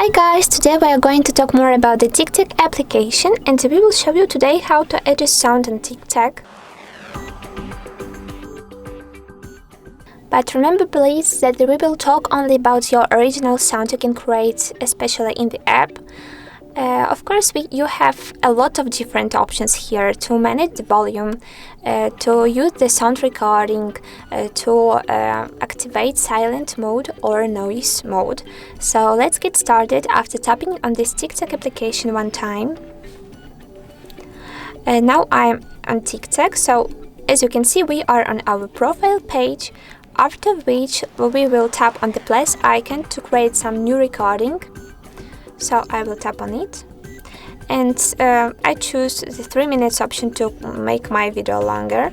Hi guys, today we are going to talk more about the TikTok application and we will show you today how to adjust sound on TikTok. But remember please that we will talk only about your original sound you can create, especially in the app. Of course, you have a lot of different options here to manage the volume, to use the sound recording, to activate silent mode or noise mode. So let's get started after tapping on this TikTok application one time. Now I'm on TikTok, so as you can see we are on our profile page, after which we will tap on the plus icon to create some new recording. So I will tap on it and I choose the 3 minutes option to make my video longer.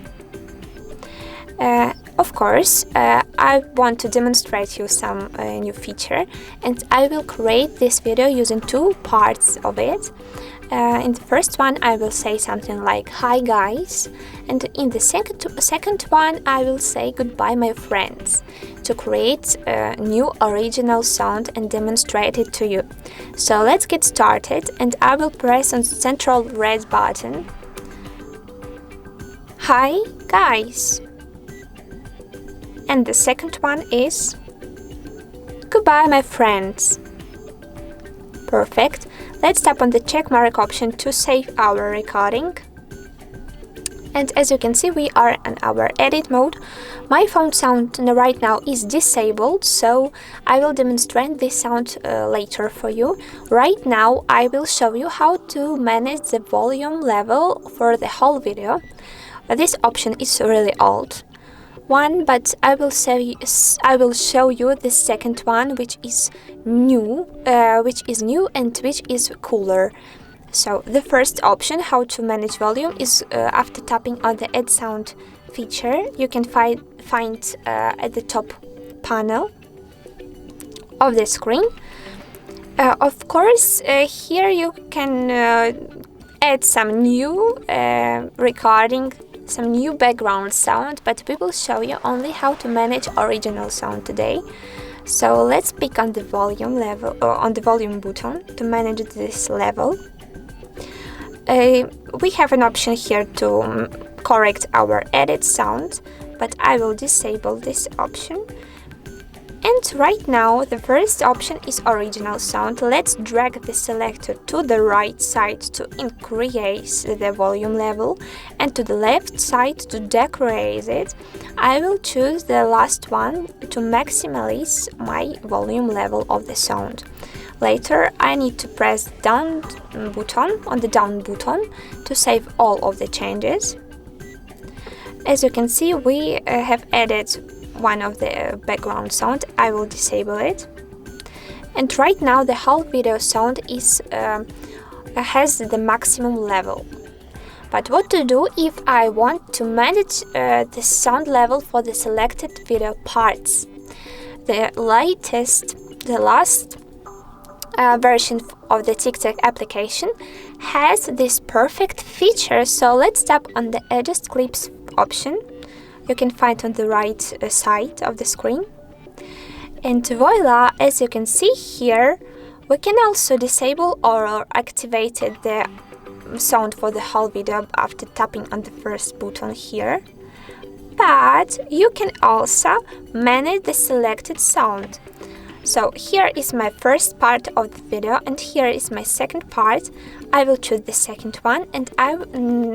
Of course, I want to demonstrate you some new feature and I will create this video using two parts of it. In the first one I will say something like "Hi guys," and in the second one I will say "Goodbye my friends," to create a new original sound and demonstrate it to you. So let's get started and I will press on the central red button. "Hi guys." And the second one is "Goodbye my friends." Perfect. Let's tap on the check mark option to save our recording. And as you can see, we are in our edit mode. My phone sound right now is disabled, so I will demonstrate this sound later for you. Right now, I will show you how to manage the volume level for the whole video. This option is really old one, but I will show you the second one, which is new and which is cooler. So the first option, how to manage volume, is after tapping on the add sound feature. You can find at the top panel of the screen. Of course, here you can add some new recording, some new background sound, but we will show you only how to manage original sound today. So let's pick on the volume level, on the volume button to manage this level. We have an option here to correct our edit sound, but I will disable this option. And right now the first option is original sound. Let's drag the selector to the right side to increase the volume level and to the left side to decrease it. I will choose the last one to maximize my volume level of the sound. Later I need to press down button on the down button to save all of the changes. As you can see, we have added one of the background sound. I will disable it. And right now the whole video sound is has the maximum level. But what to do if I want to manage the sound level for the selected video parts? The last version of the TikTok application has this perfect feature. So let's tap on the adjust clips option. You can find on the right side of the screen. And voila, as you can see here, we can also disable or activate the sound for the whole video after tapping on the first button here. But you can also manage the selected sound. So here is my first part of the video and here is my second part. I will choose the second one and I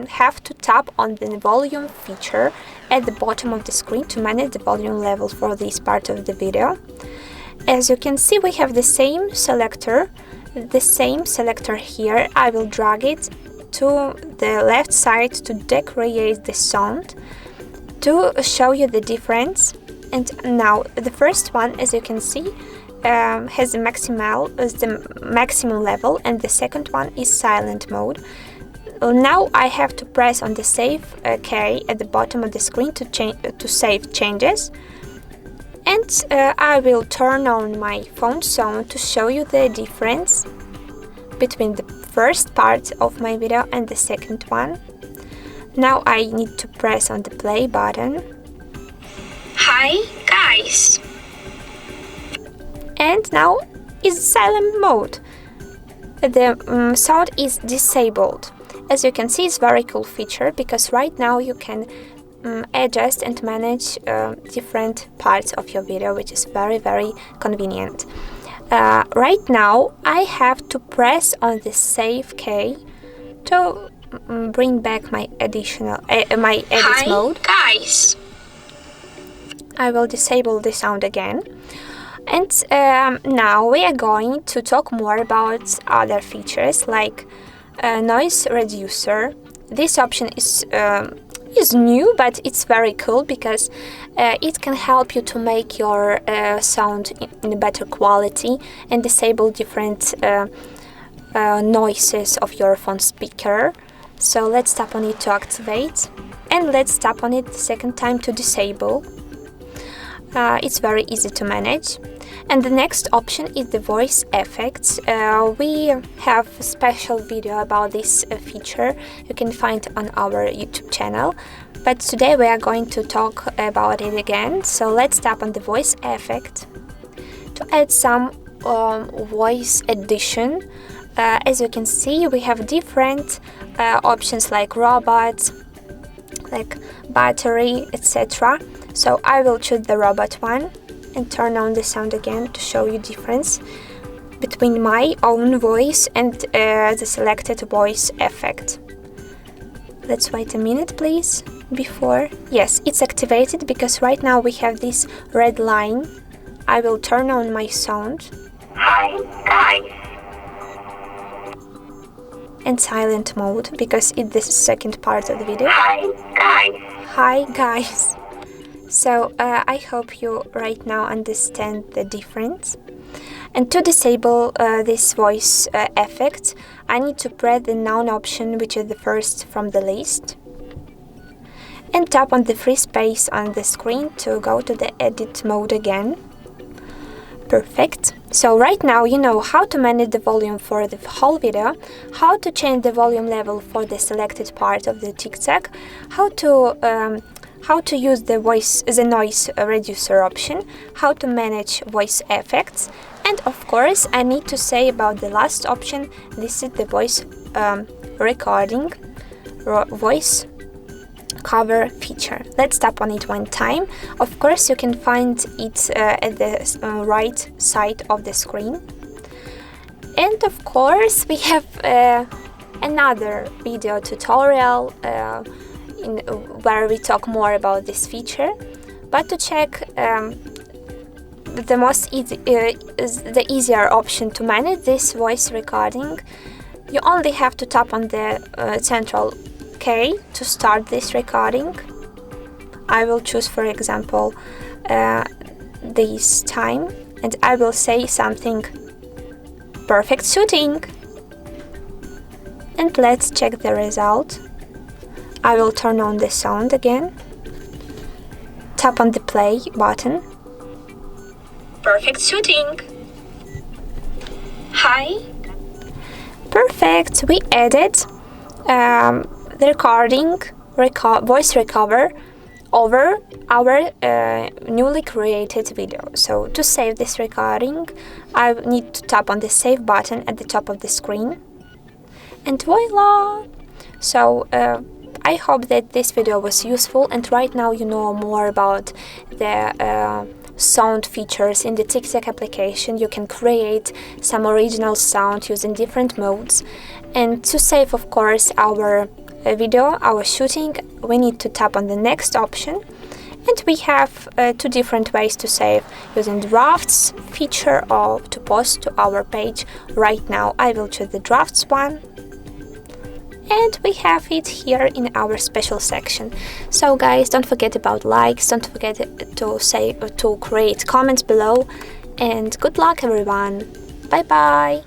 have to tap on the volume feature at the bottom of the screen to manage the volume level for this part of the video. As you can see, we have the same selector here. I will drag it to the left side to decrease the sound to show you the difference. And now the first one, as you can see, has the maximum level, and the second one is silent mode. Now I have to press on the save key at the bottom of the screen to save changes. And I will turn on my phone sound to show you the difference between the first part of my video and the second one. Now I need to press on the play button. "Hi guys." And now is silent mode. The sound is disabled. As you can see, it's a very cool feature because right now you can adjust and manage different parts of your video, which is very convenient. Right now I have to press on the save key to bring back my my edit mode. Guys, I will disable the sound again. And now we are going to talk more about other features like noise reducer. This option is new, but it's very cool because it can help you to make your sound in a better quality and disable different noises of your phone speaker. So let's tap on it to activate, and let's tap on it the second time to disable. It's very easy to manage. And the next option is the voice effects. We have a special video about this feature you can find on our YouTube channel, but today we are going to talk about it again. So let's tap on the voice effect to add some voice addition. As you can see, we have different options like robot, like battery, etc. So I will choose the robot one and turn on the sound again to show you difference between my own voice and the selected voice effect. Let's wait a minute please before. Yes, it's activated because right now we have this red line. I will turn on my sound. hi guys. And silent mode because it's the second part of the video. Hi guys. Hi guys. So I hope you right now understand the difference. And to disable this voice effect, I need to press the noun option, which is the first from the list, and tap on the free space on the screen to go to the edit mode again. Perfect. So right now you know how to manage the volume for the whole video, how to change the volume level for the selected part of the TikTok, how to use the noise reducer option, how to manage voice effects, and of course I need to say about the last option. This is the voice recording, voice cover feature. Let's tap on it one time. Of course you can find it at the right side of the screen. And of course we have another video tutorial where we talk more about this feature. But to check the easier option to manage this voice recording, you only have to tap on the central key to start this recording. I will choose, for example, this time, and I will say something perfect shooting. And let's check the result. I will turn on the sound again. Tap on the play button. Perfect shooting. Hi. Perfect. We added the recording, voice recover over our newly created video. So to save this recording, I need to tap on the save button at the top of the screen. And voila! So I hope that this video was useful, and right now you know more about the sound features in the TikTok application. You can create some original sound using different modes. And to save, of course, our video, our shooting, we need to tap on the next option. And we have two different ways to save, using drafts feature or to post to our page. Right now I will choose the drafts one. And we have it here in our special section. So guys, don't forget about likes, don't forget to create comments below, and good luck everyone. Bye bye.